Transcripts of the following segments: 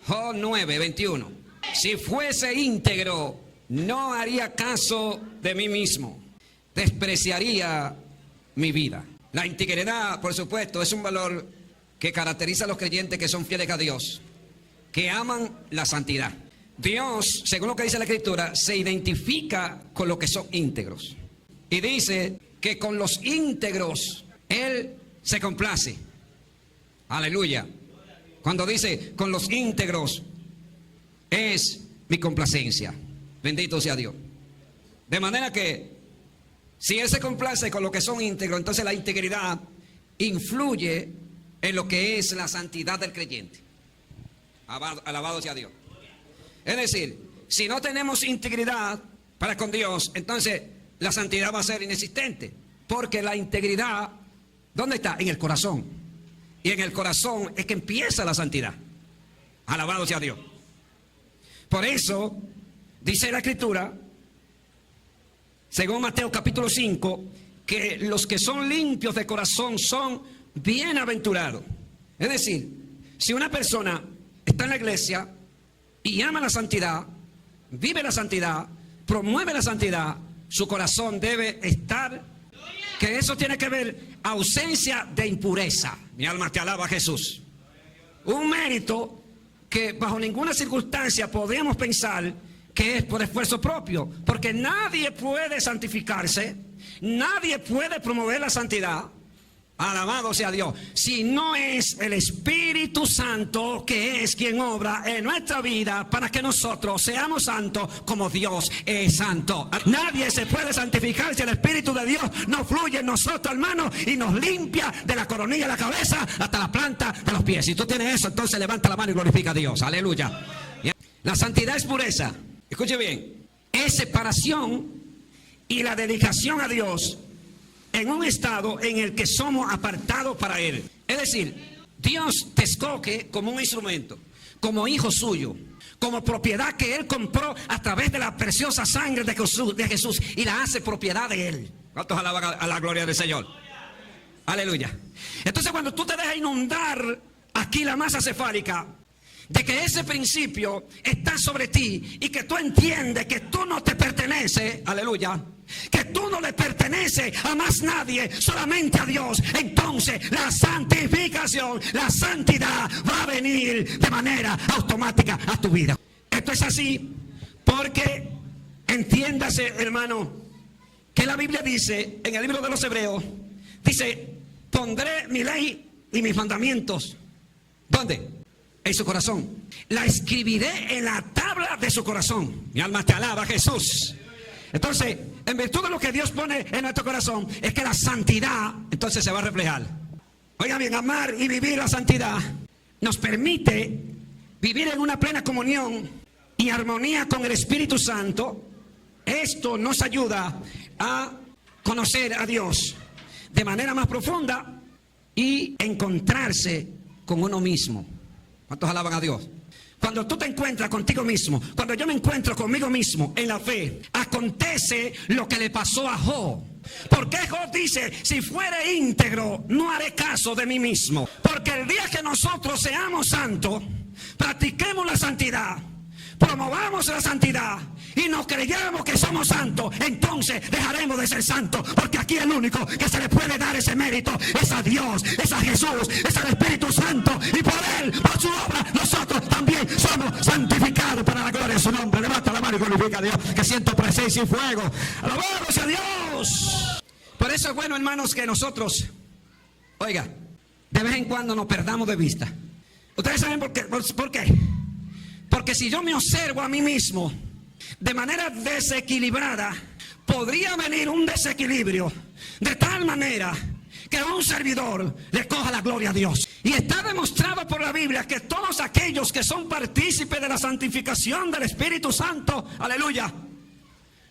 Job 9:21. Si fuese íntegro, no haría caso de mí mismo. Despreciaría mi vida. La integridad, por supuesto, es un valor que caracteriza a los creyentes que son fieles a Dios, que aman la santidad. Dios, según lo que dice la Escritura, se identifica con los que son íntegros. Y dice que con los íntegros Él se complace. Aleluya. Cuando dice con los íntegros es mi complacencia. Bendito sea Dios. De manera que si Él se complace con los que son íntegros, entonces la integridad influye en lo que es la santidad del creyente. Alabado sea Dios. Es decir, si no tenemos integridad para con Dios, entonces la santidad va a ser inexistente. Porque la integridad, ¿dónde está? En el corazón. Y en el corazón es que empieza la santidad. Alabado sea Dios. Por eso, dice la Escritura, según Mateo capítulo 5, que los que son limpios de corazón son bienaventurados. Es decir, si una persona está en la iglesia y ama la santidad, vive la santidad, promueve la santidad, su corazón debe estar, que eso tiene que ver ausencia de impureza. Mi alma te alaba, Jesús. Un mérito que bajo ninguna circunstancia podríamos pensar que es por esfuerzo propio, porque nadie puede santificarse, nadie puede promover la santidad, alabado sea Dios, si no es el Espíritu Santo que es quien obra en nuestra vida para que nosotros seamos santos como Dios es santo. Nadie se puede santificar si el Espíritu de Dios no fluye en nosotros, hermano, y nos limpia de la coronilla de la cabeza hasta la planta de los pies. Si tú tienes eso, entonces levanta la mano y glorifica a Dios. Aleluya. La santidad es pureza. Escuche bien, es separación y la dedicación a Dios en un estado en el que somos apartados para Él. Es decir, Dios te escoge como un instrumento, como hijo suyo, como propiedad que Él compró a través de la preciosa sangre de Jesús y la hace propiedad de Él. ¿Cuántos alaban a la gloria del Señor? Aleluya. Entonces cuando tú te dejas inundar aquí la masa cefálica, de que ese principio está sobre ti y que tú entiendes que tú no te perteneces, aleluya, que tú no le perteneces a más nadie, solamente a Dios, entonces la santificación, la santidad va a venir de manera automática a tu vida. Esto es así porque entiéndase, hermano, que la Biblia dice en el libro de los Hebreos, dice, pondré mi ley y mis mandamientos, ¿dónde? En su corazón. La escribiré en la tabla de su corazón. Mi alma te alaba, Jesús. Entonces, en virtud de lo que Dios pone en nuestro corazón, es que la santidad entonces se va a reflejar. Oiga bien, amar y vivir la santidad nos permite vivir en una plena comunión y armonía con el Espíritu Santo. Esto nos ayuda a conocer a Dios de manera más profunda y encontrarse con uno mismo. ¿Cuántos alaban a Dios? Cuando tú te encuentras contigo mismo, cuando yo me encuentro conmigo mismo en la fe, acontece lo que le pasó a Job. ¿Por qué Job dice, si fuere íntegro, no haré caso de mí mismo? Porque el día que nosotros seamos santos, practiquemos la santidad, promovamos la santidad y nos creyamos que somos santos, entonces dejaremos de ser santos, porque aquí el único que se le puede dar ese mérito es a Dios, es a Jesús, es al Espíritu Santo, y por Él, por su obra, nosotros también somos santificados para la gloria de su nombre. Levanta la mano y glorifica a Dios, que siento presencia y fuego. ¡Alabado sea Dios! Por eso es bueno, hermanos, que nosotros, oiga, de vez en cuando nos perdamos de vista. ¿Ustedes saben por qué? ¿Por qué? Porque si yo me observo a mí mismo de manera desequilibrada, podría venir un desequilibrio de tal manera que a un servidor le coja la gloria a Dios. Y está demostrado por la Biblia que todos aquellos que son partícipes de la santificación del Espíritu Santo, aleluya,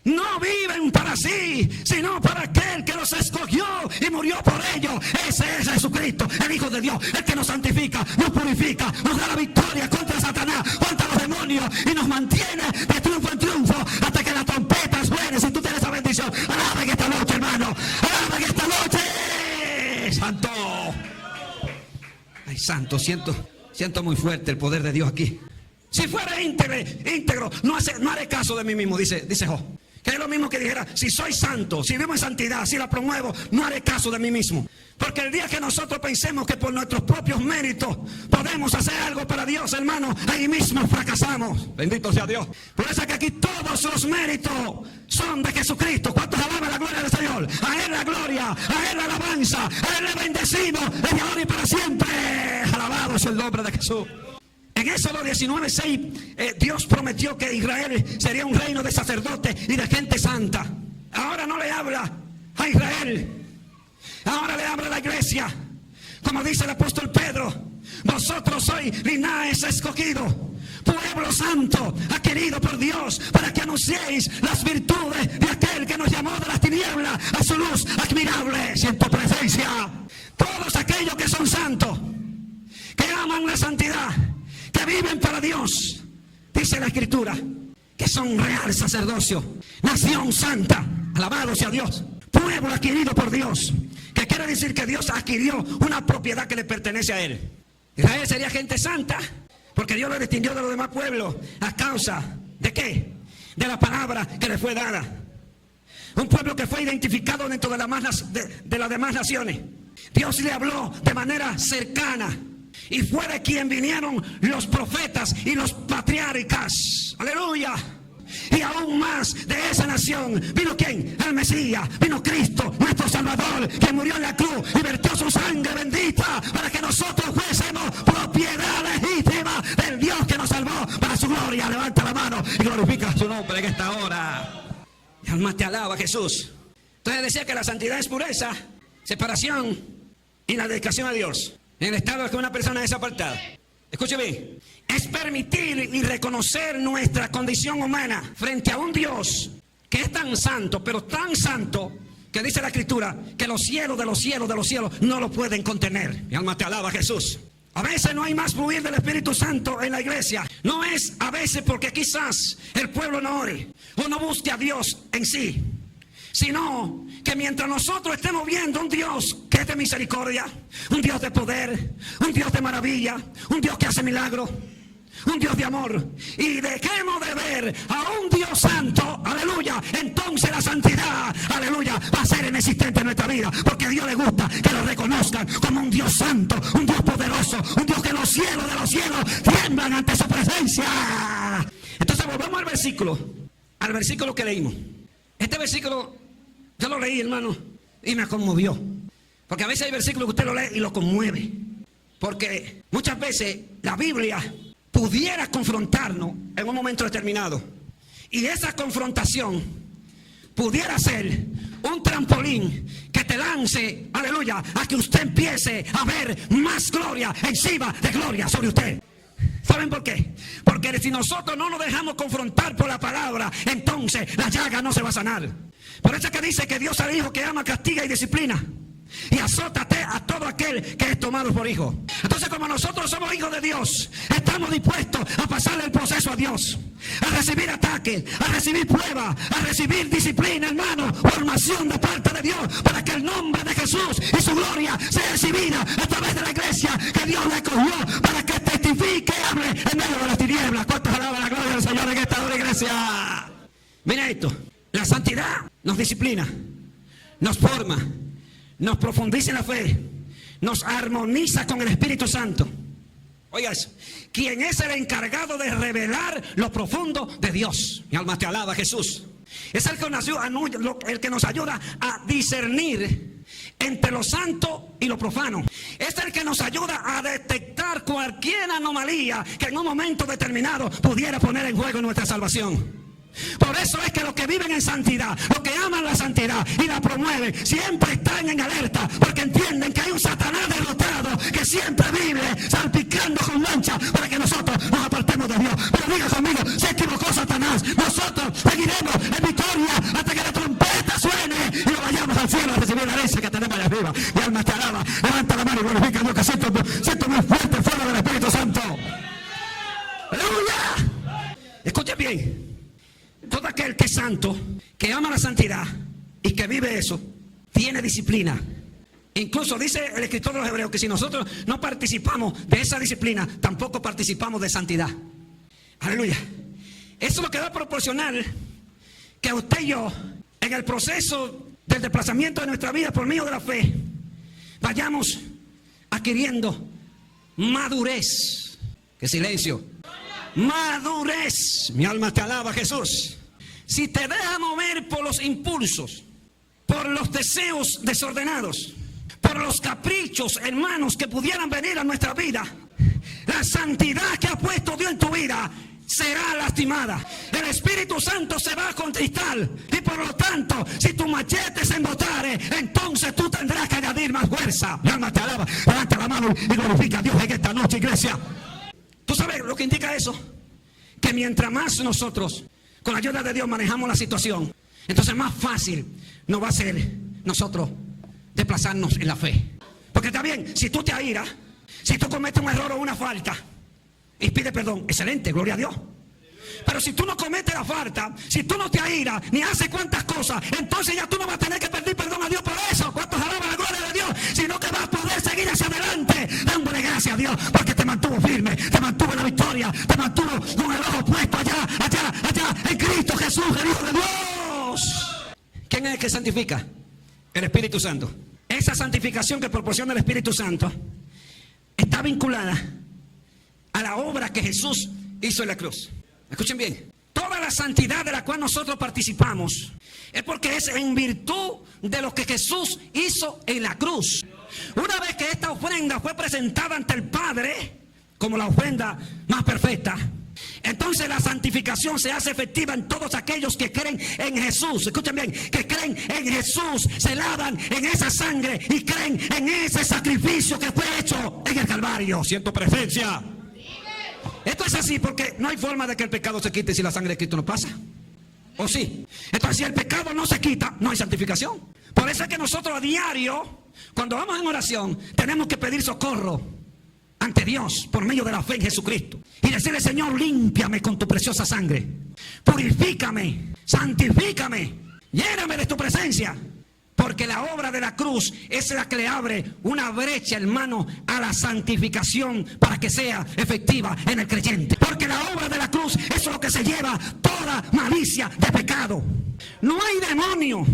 no viven para sí, sino para aquel que los escogió y murió por ellos. Ese es Jesucristo, el Hijo de Dios, el que nos santifica, nos purifica, nos da la victoria contra Satanás, contra los demonios, y nos mantiene de triunfo en triunfo hasta que la trompeta suene. Si tú tienes esa bendición, alaba en esta noche, hermano, alaba en esta noche. Santo. Ay, santo, siento muy fuerte el poder de Dios aquí. Si fuera íntegro, no haré caso de mí mismo, dice Job. Que es lo mismo que dijera, si soy santo, si vivo en santidad, si la promuevo, no haré caso de mí mismo. Porque el día que nosotros pensemos que por nuestros propios méritos podemos hacer algo para Dios, hermano, ahí mismo fracasamos. Bendito sea Dios. Por eso es que aquí todos los méritos son de Jesucristo. ¿Cuántos alaban la gloria del Señor? A Él la gloria, a Él la alabanza, a Él le bendecimos desde ahora y para siempre. Alabado es el nombre de Jesús. En Éxodo 19:6, Dios prometió que Israel sería un reino de sacerdotes y de gente santa. Ahora no le habla a Israel, ahora le habla a la iglesia. Como dice el apóstol Pedro, vosotros sois linaje escogido, pueblo santo, adquirido por Dios, para que anunciéis las virtudes de aquel que nos llamó de las tinieblas a su luz admirable. Siento presencia. Todos aquellos que son santos, que aman la santidad, que viven para Dios, dice la Escritura, que son real sacerdocio, nación santa, alabado sea Dios, pueblo adquirido por Dios, que quiere decir que Dios adquirió una propiedad que le pertenece a Él. Israel sería gente santa, porque Dios lo distinguió de los demás pueblos, a causa ¿de qué? De la palabra que le fue dada. Un pueblo que fue identificado dentro de las demás naciones. Dios le habló de manera cercana, y fue de quien vinieron los profetas y los patriarcas. Aleluya. Y aún más de esa nación vino ¿quién? El Mesías, vino Cristo, nuestro Salvador, que murió en la cruz y vertió su sangre bendita para que nosotros fuésemos propiedad legítima del Dios que nos salvó para su gloria. Levanta la mano y glorifica su nombre en esta hora. Y alma te alaba, Jesús. Entonces decía que la santidad es pureza, separación y la dedicación a Dios. En el estado de que una persona es apartada. Escuche bien. Es permitir y reconocer nuestra condición humana frente a un Dios que es tan santo, pero tan santo, que dice la Escritura que los cielos de los cielos de los cielos no lo pueden contener. Mi alma te alaba, Jesús. A veces no hay más fluir del Espíritu Santo en la iglesia. No es a veces porque quizás el pueblo no ore o no busque a Dios en sí, sino que mientras nosotros estemos viendo un Dios que es de misericordia, un Dios de poder, un Dios de maravilla, un Dios que hace milagros, un Dios de amor, y dejemos de ver a un Dios santo, aleluya, entonces la santidad, aleluya, va a ser inexistente en nuestra vida, porque a Dios le gusta que lo reconozcan como un Dios santo, un Dios poderoso, un Dios que los cielos de los cielos tiemblan ante su presencia. Entonces volvamos al versículo que leímos. Este versículo yo lo leí, hermano, y me conmovió, porque a veces hay versículos que usted lo lee y lo conmueve, porque muchas veces la Biblia pudiera confrontarnos en un momento determinado, y esa confrontación pudiera ser un trampolín que te lance, aleluya, a que usted empiece a ver más gloria encima de gloria sobre usted. ¿Saben por qué? Porque si nosotros no nos dejamos confrontar por la palabra, entonces la llaga no se va a sanar. Por eso es que dice que Dios al hijo que ama, castiga y disciplina, y azótate a todo aquel que es tomado por hijo. Entonces, como nosotros somos hijos de Dios, estamos dispuestos a pasarle el proceso a Dios, a recibir ataques, a recibir pruebas, a recibir disciplina, hermano, formación de parte de Dios, para que el nombre de Jesús y su gloria sea exhibida a través de la iglesia que Dios le escogió para que testifique y hable en medio de las tinieblas. ¿Cuántos alaban la gloria del Señor en esta hora, iglesia? Mira esto, la santidad nos disciplina, nos forma, nos profundiza en la fe, nos armoniza con el Espíritu Santo. Oiga eso, quien es el encargado de revelar lo profundo de Dios. Mi alma te alaba, Jesús. Es el que nos ayuda a discernir entre lo santo y lo profano. Es el que nos ayuda a detectar cualquier anomalía que en un momento determinado pudiera poner en juego nuestra salvación. Por eso es que los que viven en santidad, los que aman la santidad y la promueven, siempre están en alerta, porque entienden que hay un Satanás derrotado que siempre vive salpicando con mancha para que nosotros nos apartemos de Dios. Pero diga conmigo, se equivocó Satanás. Nosotros seguiremos en victoria hasta que la trompeta suene y nos vayamos al cielo a recibir la herencia que tenemos allá arriba. Mi alma te alaba, levanta la mano y glorifica a Dios, que siento muy fuerte el fuego del Espíritu Santo. ¡Aleluya! Escuchen bien. Todo aquel que es santo, que ama la santidad y que vive eso, tiene disciplina. Incluso dice el escritor de los Hebreos que si nosotros no participamos de esa disciplina, tampoco participamos de santidad. Aleluya. Eso es lo que va a proporcionar que usted y yo, en el proceso del desplazamiento de nuestra vida por medio de la fe, vayamos adquiriendo madurez. ¡Qué silencio! Madurez. Mi alma te alaba, Jesús. Si te dejas mover por los impulsos, por los deseos desordenados, por los caprichos, hermanos, que pudieran venir a nuestra vida, la santidad que ha puesto Dios en tu vida será lastimada. El Espíritu Santo se va a contristar. Y por lo tanto, si tu machete se embotare, entonces tú tendrás que añadir más fuerza. Mi alma te alaba. Levanta la mano y glorifica a Dios en esta noche, iglesia. ¿Tú sabes lo que indica eso? Que mientras más nosotros, con la ayuda de Dios, manejamos la situación, entonces más fácil nos va a ser nosotros desplazarnos en la fe. Porque está bien, si tú te airas, si tú cometes un error o una falta y pides perdón, excelente, gloria a Dios. Pero si tú no cometes la falta, si tú no te airas, ni haces cuantas cosas, entonces ya tú no vas a tener que pedir perdón a Dios por eso. ¿Cuántos alaban la gloria de Dios? Sino que vas a poder seguir hacia adelante, dándole gracias a Dios, porque te mantuvo firme, te mantuvo en la victoria, te mantuvo con el ojo puesto allá, en Cristo Jesús, el Hijo de Dios. ¿Quién es el que santifica? El Espíritu Santo. Esa santificación que proporciona el Espíritu Santo está vinculada a la obra que Jesús hizo en la cruz. Escuchen bien, toda la santidad de la cual nosotros participamos es porque es en virtud de lo que Jesús hizo en la cruz. Una vez que esta ofrenda fue presentada ante el Padre como la ofrenda más perfecta, entonces la santificación se hace efectiva en todos aquellos que creen en Jesús. Escuchen bien, que creen en Jesús, se lavan en esa sangre y creen en ese sacrificio que fue hecho en el Calvario. Siento presencia. Esto es así porque no hay forma de que el pecado se quite si la sangre de Cristo no pasa. ¿O sí? Entonces si el pecado no se quita, no hay santificación. Por eso es que nosotros a diario, cuando vamos en oración, tenemos que pedir socorro ante Dios por medio de la fe en Jesucristo. Y decirle: Señor, límpiame con tu preciosa sangre. Purifícame, santifícame, lléname de tu presencia. Porque la obra de la cruz es la que le abre una brecha, hermano, a la santificación para que sea efectiva en el creyente. Porque la obra de la cruz es lo que se lleva toda malicia de pecado. No hay demonio,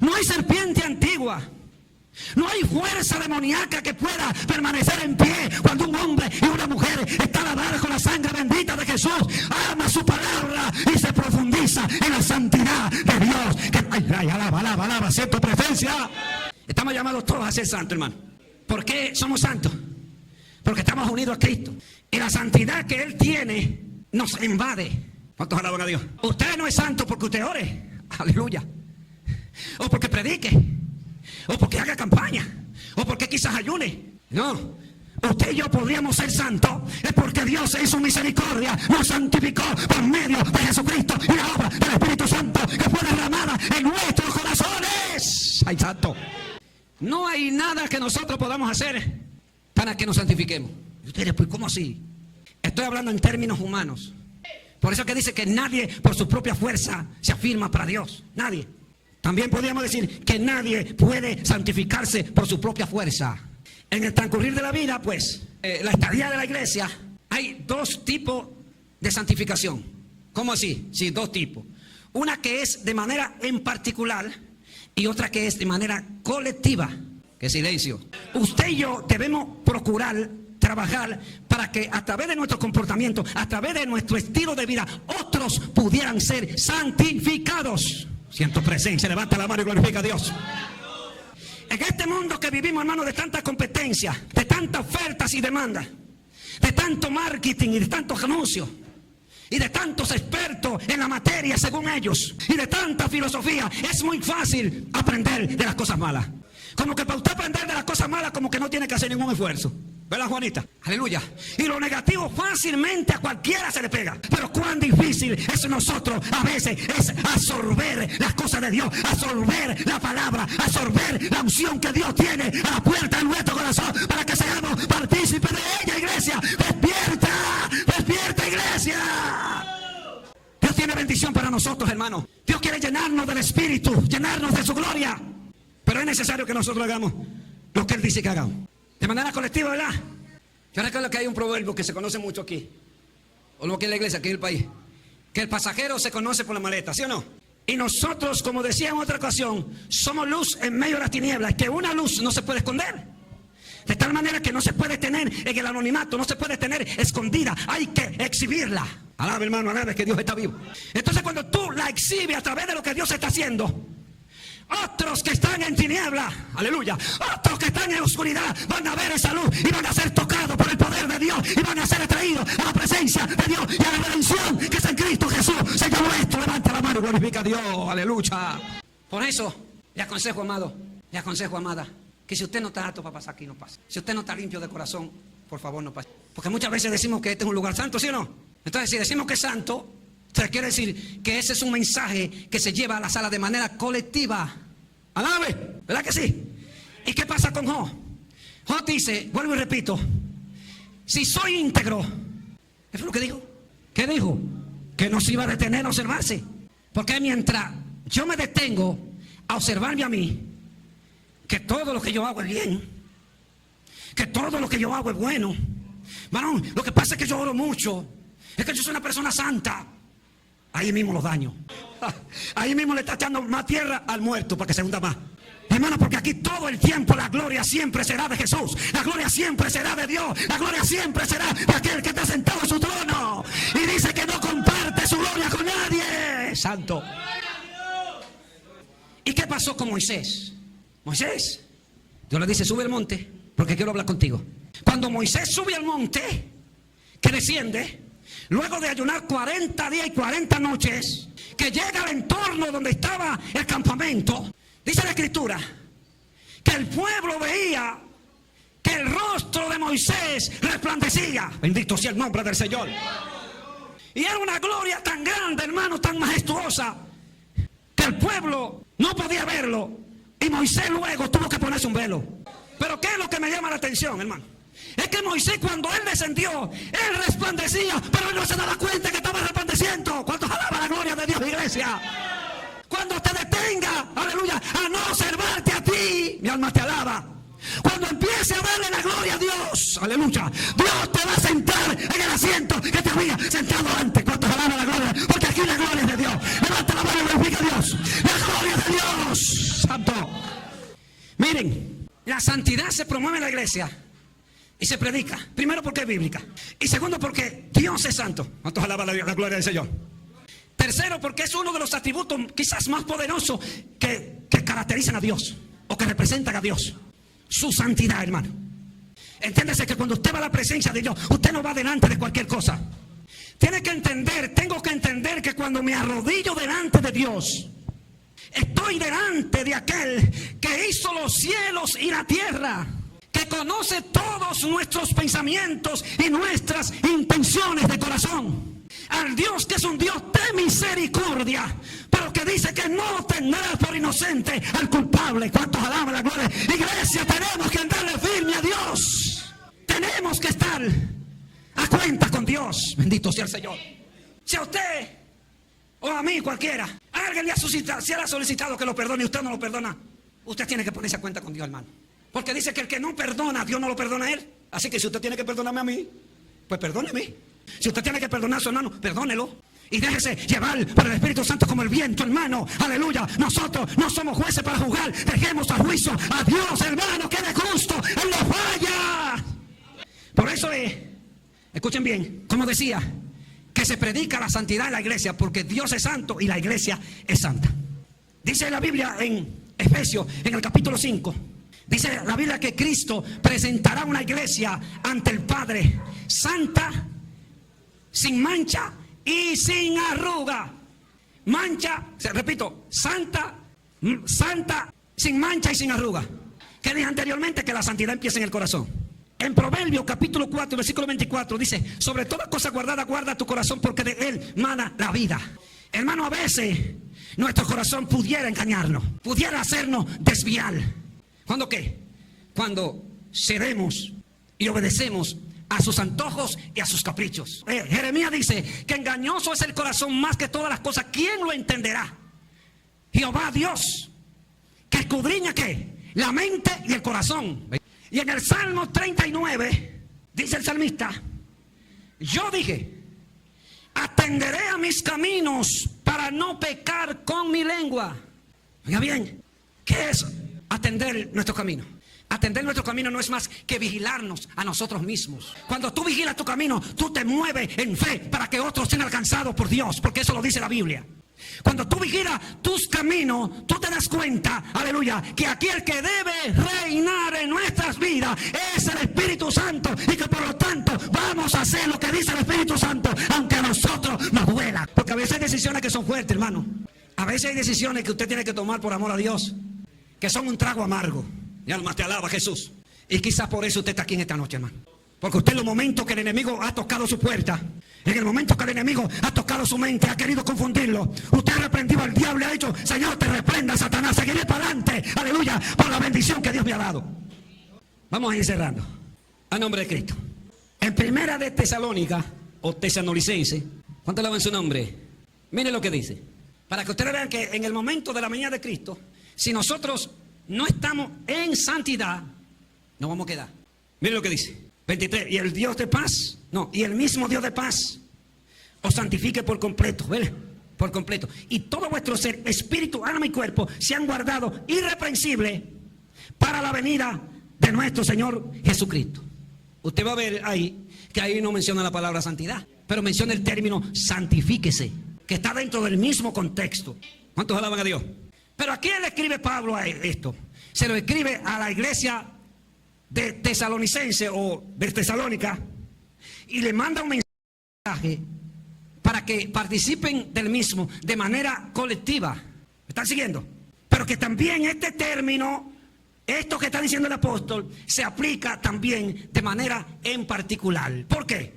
no hay serpiente antigua, no hay fuerza demoníaca que pueda permanecer en pie cuando un hombre y una mujer están lavados con la sangre bendita de Jesús, ama su palabra y se profundiza en la santidad de Dios. Ay, alaba, siento presencia. Estamos llamados todos a ser santos, hermano. ¿Por qué somos santos? Porque estamos unidos a Cristo. Y la santidad que Él tiene nos invade. ¿Cuántos alaban a Dios? Usted no es santo porque usted ore, aleluya, o porque predique, o porque haga campaña, o porque quizás ayune. No, usted y yo podríamos ser santos es porque Dios en su misericordia nos santificó por medio de Jesucristo y la obra del Espíritu Santo que fue derramada en nuestros corazones. ¡Ay, santo! No hay nada que nosotros podamos hacer para que nos santifiquemos. Y ustedes, pues, ¿cómo así? Estoy hablando en términos humanos. Por eso que dice que nadie por su propia fuerza se afirma para Dios. Nadie. También podríamos decir que nadie puede santificarse por su propia fuerza. En el transcurrir de la vida, pues, la estadía de la iglesia, hay dos tipos de santificación. ¿Cómo así? Sí, dos tipos. Una que es de manera en particular y otra que es de manera colectiva. ¡Qué silencio! Usted y yo debemos procurar trabajar para que a través de nuestro comportamiento, a través de nuestro estilo de vida, otros pudieran ser santificados. Siento presencia, levanta la mano y glorifica a Dios. En este mundo que vivimos, hermano, de tanta competencia, de tantas ofertas y demandas, de tanto marketing y de tantos anuncios, y de tantos expertos en la materia según ellos, y de tanta filosofía, es muy fácil aprender de las cosas malas. Como que para usted aprender de las cosas malas, como que no tiene que hacer ningún esfuerzo. ¿Verdad, Juanita? Aleluya. Y lo negativo fácilmente a cualquiera se le pega. Pero cuán difícil es nosotros a veces es absorber las cosas de Dios, absorber la palabra, absorber la unción que Dios tiene a la puerta de nuestro corazón para que seamos partícipes de ella, iglesia. ¡Despierta! ¡Despierta, iglesia! Dios tiene bendición para nosotros, hermanos. Dios quiere llenarnos del Espíritu, llenarnos de su gloria. Pero es necesario que nosotros hagamos lo que Él dice que hagamos. De manera colectiva, ¿verdad? Yo recuerdo que hay un proverbio que se conoce mucho aquí. o lo que es la iglesia, aquí en el país, que el pasajero se conoce por la maleta, ¿sí o no? Y nosotros, como decía en otra ocasión, somos luz en medio de las tinieblas, que una luz no se puede esconder. De tal manera que no se puede tener en el anonimato, no se puede tener escondida, hay que exhibirla. Alaba, hermano, alaba, que Dios está vivo. Entonces cuando tú la exhibes a través de lo que Dios está haciendo, otros que están en tiniebla, aleluya, otros que están en oscuridad van a ver esa luz y van a ser tocados por el poder de Dios y van a ser atraídos a la presencia de Dios y a la redención que es en Cristo Jesús. Señor nuestro, levanta la mano y glorifica a Dios, aleluya. Por eso le aconsejo, amado, le aconsejo, amada, que si usted no está apto para pasar aquí, no pase. Si usted no está limpio de corazón, por favor, no pase. Porque muchas veces decimos que este es un lugar santo, ¿sí o no? Entonces, si decimos que es santo, se quiere decir que ese es un mensaje que se lleva a la sala de manera colectiva. Alabe, ¿verdad que sí? ¿Y qué pasa con Job? Job dice, vuelvo y repito, si soy íntegro, ¿qué fue lo que dijo? ¿Qué dijo? Que no se iba a detener a observarse. Porque mientras yo me detengo a observarme a mí, que todo lo que yo hago es bien, que todo lo que yo hago es bueno. Varón, lo que pasa es que yo oro mucho, es que yo soy una persona santa. Ahí mismo los daño. Ahí mismo le está echando más tierra al muerto para que se hunda más. Hermano, porque aquí todo el tiempo la gloria siempre será de Jesús. La gloria siempre será de Dios. La gloria siempre será de aquel que está sentado en su trono. Y dice que no comparte su gloria con nadie. Santo. ¿Y qué pasó con Moisés? Moisés, Dios le dice, sube al monte porque quiero hablar contigo. Cuando Moisés sube al monte, que desciende, luego de ayunar 40 días y 40 noches, que llega al entorno donde estaba el campamento, dice la escritura que el pueblo veía que el rostro de Moisés resplandecía. Bendito sea el nombre del Señor. Y era una gloria tan grande, hermano, tan majestuosa, que el pueblo no podía verlo. Y Moisés luego tuvo que ponerse un velo. Pero ¿qué es lo que me llama la atención, hermano? Es que Moisés, cuando él descendió, él resplandecía, pero él no se daba cuenta que estaba resplandeciendo. ¿Cuántos alaban la gloria de Dios, iglesia? Cuando te detenga, aleluya, a no observarte a ti, mi alma te alaba. Cuando empiece a darle la gloria a Dios, aleluya, Dios te va a sentar en el asiento que te había sentado antes. ¿Cuántos alaban la gloria? Porque aquí la gloria es de Dios. Levanta la mano y glorifica a Dios. La gloria de Dios, santo. Miren, la santidad se promueve en la iglesia y se predica. Primero porque es bíblica. Y segundo porque Dios es santo. ¿Cuántos alaban la gloria del Señor? Tercero porque es uno de los atributos quizás más poderosos que caracterizan a Dios o que representan a Dios. Su santidad, hermano. Entiéndase que cuando usted va a la presencia de Dios, usted no va delante de cualquier cosa. Tiene que entender, tengo que entender que cuando me arrodillo delante de Dios, estoy delante de aquel que hizo los cielos y la tierra, que conoce todos nuestros pensamientos y nuestras intenciones de corazón. Al Dios que es un Dios de misericordia, pero que dice que no tendrá por inocente al culpable. ¿Cuántos alaban la gloria? Iglesia, tenemos que andarle firme a Dios. Tenemos que estar a cuenta con Dios. Bendito sea el Señor. Si a usted o a mí, cualquiera, alguien le ha solicitado que lo perdone y usted no lo perdona, usted tiene que ponerse a cuenta con Dios, hermano. Porque dice que el que no perdona, Dios no lo perdona a él. Así que si usted tiene que perdonarme a mí, pues perdóneme. Si usted tiene que perdonar a su hermano, perdónelo. Y déjese llevar por el Espíritu Santo como el viento, hermano. Aleluya. Nosotros no somos jueces para juzgar. Dejemos a juicio a Dios, hermano, que de justo Él no falla. Por eso escuchen bien, como decía, que se predica la santidad en la iglesia, porque Dios es santo y la iglesia es santa. Dice la Biblia en Efesios, en el capítulo 5, dice la Biblia que Cristo presentará una iglesia ante el Padre santa, sin mancha y sin arruga. Mancha, repito, santa, sin mancha y sin arruga. Que dije anteriormente que la santidad empieza en el corazón. En Proverbios capítulo 4, versículo 24 dice: sobre toda cosa guardada, guarda tu corazón, porque de él mana la vida. Hermano, a veces nuestro corazón pudiera engañarnos, pudiera hacernos desviar. ¿Cuándo qué? Cuando cedemos y obedecemos a sus antojos y a sus caprichos. Jeremías dice que engañoso es el corazón más que todas las cosas. ¿Quién lo entenderá? Jehová Dios, que escudriña ¿qué? La mente y el corazón. Y en el Salmo 39 dice el salmista: yo dije, atenderé a mis caminos para no pecar con mi lengua. Oiga bien, ¿qué es atender nuestro camino? Atender nuestro camino no es más que vigilarnos a nosotros mismos. Cuando tú vigilas tu camino, tú te mueves en fe para que otros sean alcanzados por Dios, porque eso lo dice la Biblia. Cuando tú vigilas tus caminos, tú te das cuenta, aleluya, que aquí el que debe reinar en nuestras vidas es el Espíritu Santo, y que por lo tanto vamos a hacer lo que dice el Espíritu Santo, aunque a nosotros nos duela. Porque a veces hay decisiones que son fuertes, hermano. A veces hay decisiones que usted tiene que tomar por amor a Dios, que son un trago amargo. Mi alma te alaba, Jesús. Y quizás por eso usted está aquí en esta noche, hermano. Porque usted en los momentos que el enemigo ha tocado su puerta, en el momento que el enemigo ha tocado su mente, ha querido confundirlo, usted ha reprendido al diablo y ha dicho: Señor, te reprenda, Satanás, seguiré para adelante, aleluya, por la bendición que Dios me ha dado. Vamos a ir cerrando, a nombre de Cristo. En primera de Tesalónica, o Tesalonicense, ¿cuánto alaban su nombre? Mire lo que dice, para que ustedes vean que en el momento de la venida de Cristo, si nosotros no estamos en santidad, no vamos a quedar. Mire lo que dice, 23, y el Dios de paz, y el mismo Dios de paz os santifique por completo, ¿verdad? Por completo. Y todo vuestro ser, espíritu, alma y cuerpo, sean guardados irreprensibles para la venida de nuestro Señor Jesucristo. Usted va a ver ahí que ahí no menciona la palabra santidad, pero menciona el término santifíquese, que está dentro del mismo contexto. ¿Cuántos alaban a Dios? Pero ¿a quién le escribe Pablo a esto? Se lo escribe a la iglesia de Tesalonicense o de Tesalónica, y le manda un mensaje para que participen del mismo de manera colectiva. ¿Me están siguiendo? Pero que también este término, esto que está diciendo el apóstol, se aplica también de manera en particular. ¿Por qué?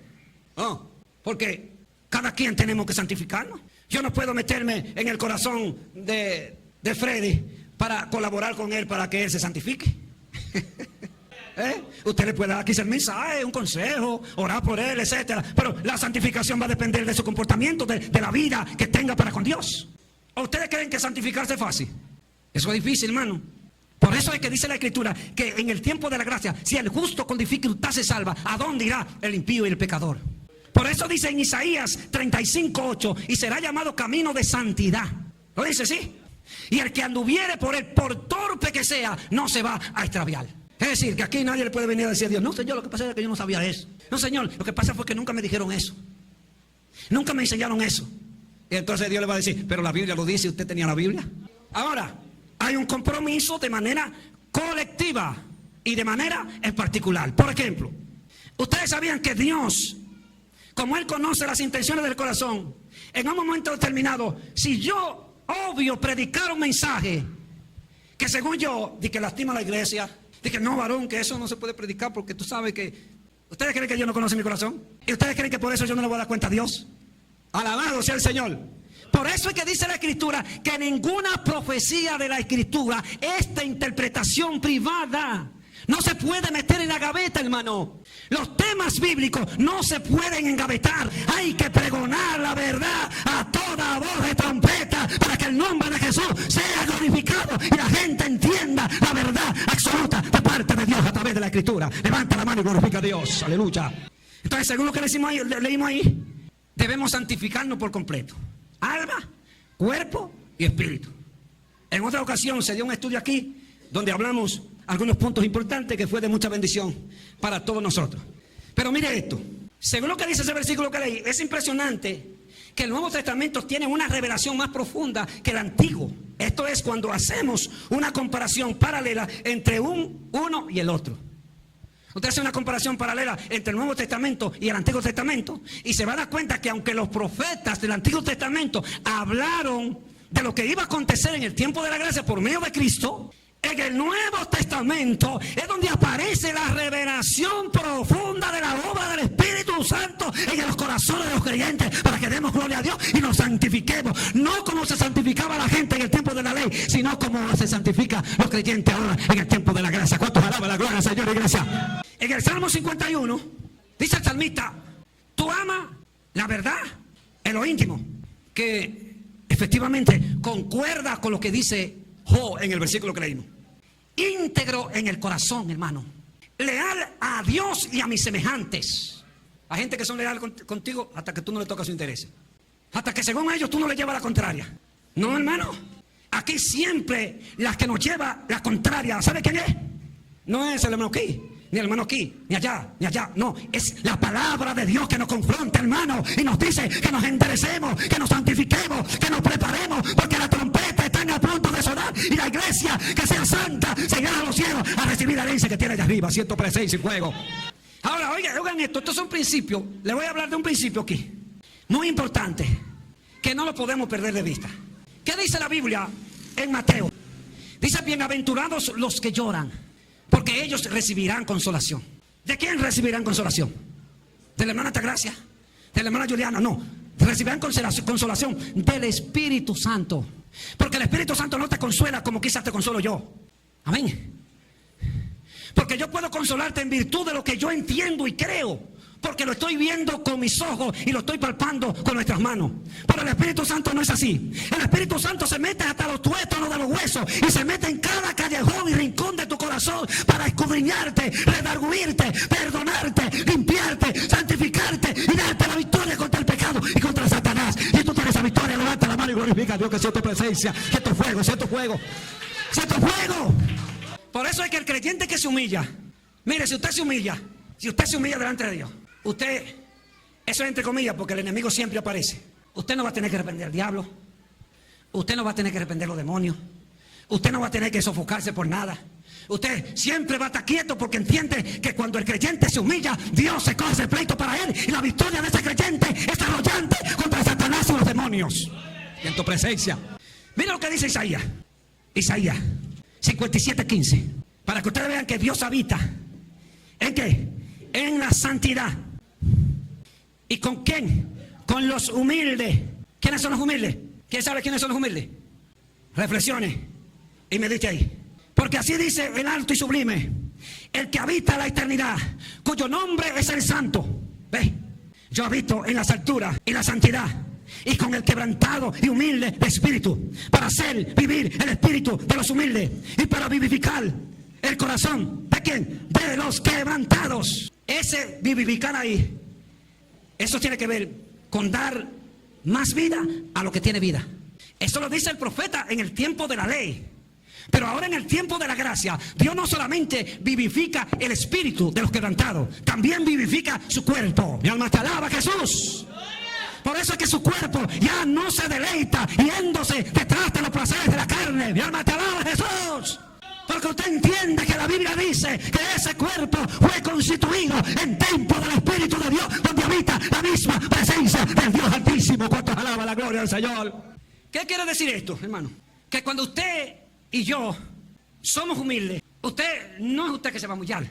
Porque cada quien tenemos que santificarnos. Yo no puedo meterme en el corazón de Freddy para colaborar con él para que él se santifique. Usted le puede dar quizás el mensaje, un consejo, orar por él, etcétera, pero la santificación va a depender de su comportamiento, de la vida que tenga para con Dios. ¿O ustedes creen que santificarse es fácil? Eso es difícil, hermano. Por eso es que dice la Escritura que en el tiempo de la gracia, si el justo con dificultad se salva, ¿a dónde irá el impío y el pecador? Por eso dice en Isaías 35:8, y será llamado camino de santidad. ¿Lo dice, sí? Y el que anduviere por él, por torpe que sea, no se va a extraviar. Es decir, que aquí nadie le puede venir a decir a Dios: no, Señor, lo que pasa es que yo no sabía eso. No, Señor, lo que pasa fue que nunca me dijeron eso. Nunca me enseñaron eso. Y entonces Dios le va a decir: pero la Biblia lo dice, ¿usted tenía la Biblia? Ahora, hay un compromiso de manera colectiva y de manera en particular. Por ejemplo, ustedes sabían que Dios, como Él conoce las intenciones del corazón, en un momento determinado, si yo, obvio, predicar un mensaje que según yo, de que lastima a la iglesia, de que no, varón, que eso no se puede predicar porque tú sabes que... ¿Ustedes creen que Dios no conoce mi corazón? ¿Y ustedes creen que por eso yo no le voy a dar cuenta a Dios? Alabado sea el Señor. Por eso es que dice la Escritura que ninguna profecía de la Escritura es de interpretación privada. No se puede meter en la gaveta, hermano. Los temas bíblicos no se pueden engavetar. Hay que pregonar la verdad a toda voz de trompeta para que el nombre de Jesús sea glorificado y la gente entienda la verdad absoluta de parte de Dios a través de la Escritura. Levanta la mano y glorifica a Dios. Aleluya. Entonces, según lo que leímos ahí, debemos santificarnos por completo. Alma, cuerpo y espíritu. En otra ocasión se dio un estudio aquí donde hablamos algunos puntos importantes que fue de mucha bendición para todos nosotros. Pero mire esto, según lo que dice ese versículo que leí, es impresionante que el Nuevo Testamento tiene una revelación más profunda que el Antiguo. Esto es cuando hacemos una comparación paralela entre uno y el otro. Usted hace una comparación paralela entre el Nuevo Testamento y el Antiguo Testamento y se va a dar cuenta que aunque los profetas del Antiguo Testamento hablaron de lo que iba a acontecer en el tiempo de la gracia por medio de Cristo, en el Nuevo Testamento es donde aparece la revelación profunda de la obra del Espíritu Santo en los corazones de los creyentes para que demos gloria a Dios y nos santifiquemos. No como se santificaba la gente en el tiempo de la ley, sino como se santifica los creyentes ahora en el tiempo de la gracia. ¿Cuántos alaban la gloria al Señor, iglesia? En el Salmo 51 dice el salmista: tú amas la verdad en lo íntimo, que efectivamente concuerda con lo que dice Job en el versículo que leímos. Íntegro en el corazón, hermano, leal a Dios y a mis semejantes. Hay gente que son leal contigo hasta que tú no le tocas su interés. Hasta que según ellos tú no le llevas la contraria. No, hermano. Aquí siempre la que nos lleva la contraria, ¿sabe quién es? No es el hermano aquí, ni el hermano aquí, ni allá, ni allá. No, es la palabra de Dios que nos confronta, hermano, y nos dice que nos enderecemos, que nos santifiquemos, que nos preparemos, porque la trompeta está a punto de sonar y la iglesia que sea santa se irá a los cielos a recibir la herencia que tiene allá arriba, ciento presencia y fuego. Ahora, oigan esto, estos son principios. Les voy a hablar de un principio aquí, muy importante, que no lo podemos perder de vista. ¿Qué dice la Biblia en Mateo? Dice: bienaventurados los que lloran, porque ellos recibirán consolación. ¿De quién recibirán consolación? ¿De la hermana Altagracia? ¿De la hermana Juliana? No, recibirán consolación del Espíritu Santo. Porque el Espíritu Santo no te consuela como quizás te consuelo yo. Amén. Porque yo puedo consolarte en virtud de lo que yo entiendo y creo, porque lo estoy viendo con mis ojos y lo estoy palpando con nuestras manos. Pero el Espíritu Santo no es así. El Espíritu Santo se mete hasta los tuétanos de los huesos y se mete en cada callejón y rincón de tu corazón para escudriñarte, redarguirte, perdonarte, limpiarte, santificarte y darte la victoria contra el pecado y contra Satanás. Y tú tienes esa victoria. Levanta la mano y glorifica a Dios, que siento presencia, siento fuego, siento fuego, siento fuego. Por eso es que el creyente que se humilla, mire, si usted se humilla delante de Dios, usted, eso es entre comillas, porque el enemigo siempre aparece. Usted no va a tener que reprender al diablo. Usted no va a tener que reprender los demonios. Usted no va a tener que sofocarse por nada. Usted siempre va a estar quieto porque entiende que cuando el creyente se humilla, Dios se coge el pleito para él. Y la victoria de ese creyente es arrollante contra Satanás y los demonios. Y en tu presencia. Mira lo que dice Isaías. Isaías 57:15. Para que ustedes vean que Dios habita. ¿En qué? En la santidad. ¿Y con quién? Con los humildes. ¿Quiénes son los humildes? ¿Quién sabe quiénes son los humildes? Reflexione y medite ahí. Porque así dice el alto y sublime, el que habita la eternidad, cuyo nombre es el Santo. ¿Ve? Yo habito en las alturas y la santidad, y con el quebrantado y humilde de espíritu, para hacer vivir el espíritu de los humildes y para vivificar el corazón. ¿De quién? De los quebrantados. Ese vivificar ahí, eso tiene que ver con dar más vida a lo que tiene vida. Eso lo dice el profeta en el tiempo de la ley. Pero ahora en el tiempo de la gracia, Dios no solamente vivifica el espíritu de los quebrantados, también vivifica su cuerpo. Mi alma te alaba, Jesús. Por eso es que su cuerpo ya no se deleita yéndose detrás de los placeres de la carne. Mi alma te alaba, Jesús. Porque usted entiende que la Biblia dice que ese cuerpo fue constituido en templo del Espíritu de Dios, donde habita la misma presencia del Dios Altísimo. ¿Cuántos alaba la gloria del Señor? ¿Qué quiere decir esto, hermano? Que cuando usted y yo somos humildes, usted no es usted que se va a humillar.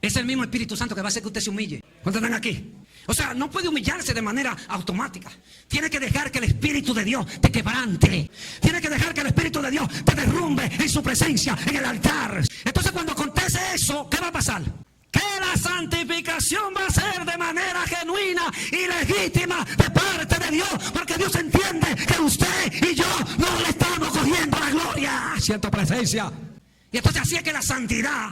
Es el mismo Espíritu Santo que va a hacer que usted se humille. ¿Cuántos están aquí? O sea, no puede humillarse de manera automática. Tiene que dejar que el Espíritu de Dios te quebrante. Tiene que dejar que el Espíritu de Dios te derrumbe en su presencia, en el altar. Entonces cuando acontece eso, ¿qué va a pasar? Que la santificación va a ser de manera genuina y legítima de parte de Dios. Porque Dios entiende que usted y yo no le estamos cogiendo la gloria. Siento presencia. Y entonces así es que la santidad.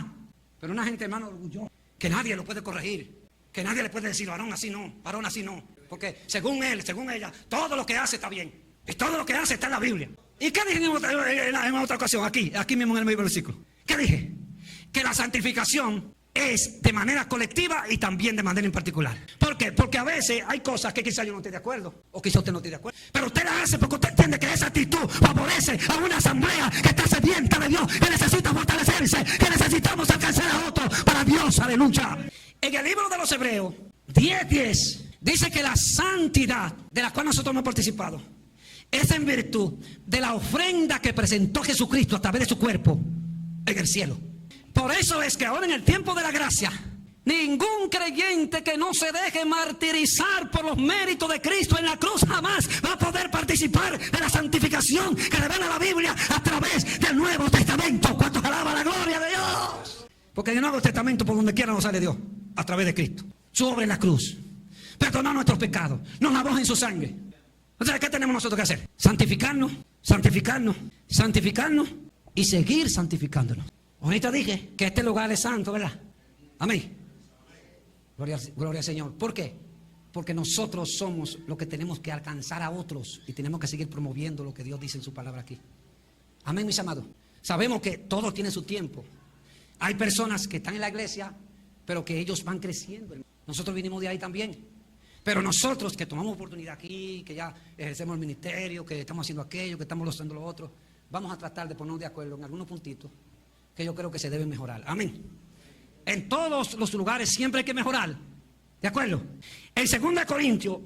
Pero una gente, hermano, orgullosa, que nadie lo puede corregir. Que nadie le puede decir, varón así no, varón así no. Porque según él, según ella, todo lo que hace está bien. Y todo lo que hace está en la Biblia. ¿Y qué dije en otra ocasión? Aquí mismo en el mismo versículo. ¿Qué dije? Que la santificación es de manera colectiva y también de manera en particular. ¿Por qué? Porque a veces hay cosas que quizá yo no esté de acuerdo, o quizá usted no esté de acuerdo, pero usted la hace porque usted entiende que esa actitud favorece a una asamblea que está sedienta de Dios, que necesita fortalecerse, que necesitamos alcanzar a otros para Dios. Aleluya. En el libro de los Hebreos 10:10 dice que la santidad de la cual nosotros hemos participado es en virtud de la ofrenda que presentó Jesucristo a través de su cuerpo en el cielo. Por eso es que ahora en el tiempo de la gracia, ningún creyente que no se deje martirizar por los méritos de Cristo en la cruz jamás va a poder participar de la santificación que revela la Biblia a través del Nuevo Testamento. ¿Cuántos alaban la gloria de Dios? Porque en el Nuevo Testamento por donde quiera nos sale Dios, a través de Cristo. Su obra en la cruz perdonó nuestros pecados, nos lavó en su sangre. Entonces, ¿qué tenemos nosotros que hacer? Santificarnos, santificarnos, santificarnos y seguir santificándonos. Ahorita dije que este lugar es santo, ¿verdad? Amén. Gloria al Señor. ¿Por qué? Porque nosotros somos los que tenemos que alcanzar a otros y tenemos que seguir promoviendo lo que Dios dice en su palabra aquí. Amén, mis amados. Sabemos que todo tiene su tiempo. Hay personas que están en la iglesia, pero que ellos van creciendo. Nosotros vinimos de ahí también. Pero nosotros que tomamos oportunidad aquí, que ya ejercemos el ministerio, que estamos haciendo aquello, que estamos haciendo lo otro, vamos a tratar de ponernos de acuerdo en algunos puntitos que yo creo que se deben mejorar. Amén. En todos los lugares siempre hay que mejorar. ¿De acuerdo? En 2 Corintios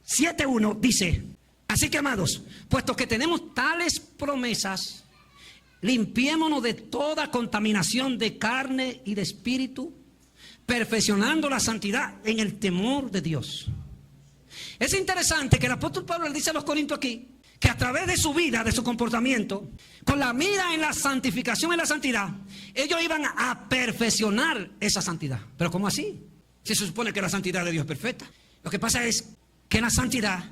7:1 dice: así que, amados, puesto que tenemos tales promesas, limpiémonos de toda contaminación de carne y de espíritu, perfeccionando la santidad en el temor de Dios. Es interesante que el apóstol Pablo le dice a los corintios aquí que a través de su vida, de su comportamiento, con la mira en la santificación y la santidad, ellos iban a perfeccionar esa santidad. ¿Pero cómo así? Si se supone que la santidad de Dios es perfecta. Lo que pasa es que la santidad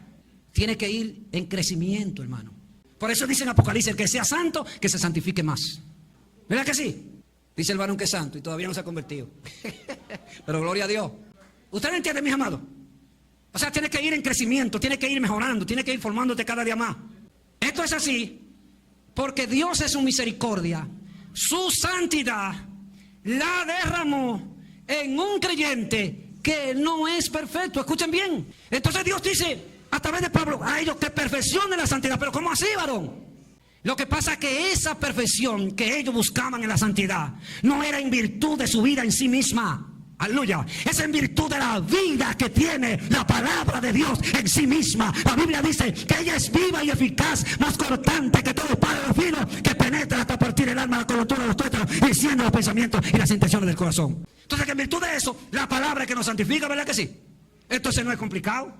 tiene que ir en crecimiento, hermano. Por eso dice en Apocalipsis: el que sea santo, que se santifique más. ¿Verdad que sí? Dice el varón que es santo y todavía no se ha convertido. Pero gloria a Dios. ¿Usted entiende, mis amados? O sea, tiene que ir en crecimiento, tiene que ir mejorando, tiene que ir formándote cada día más. Esto es así porque Dios es su misericordia, su santidad la derramó en un creyente que no es perfecto. Escuchen bien. Entonces Dios dice a través de Pablo a ellos que perfeccionen la santidad. Pero ¿cómo así, varón? Lo que pasa es que esa perfección que ellos buscaban en la santidad no era en virtud de su vida en sí misma. Aleluya. Es en virtud de la vida que tiene la palabra de Dios en sí misma. La Biblia dice que ella es viva y eficaz, más cortante que todo padre filo, que penetra hasta partir el alma, la coyuntura de los tuétanos, diciendo los pensamientos y las intenciones del corazón. Entonces, que en virtud de eso, la palabra es que nos santifica, ¿verdad que sí? Entonces no es complicado.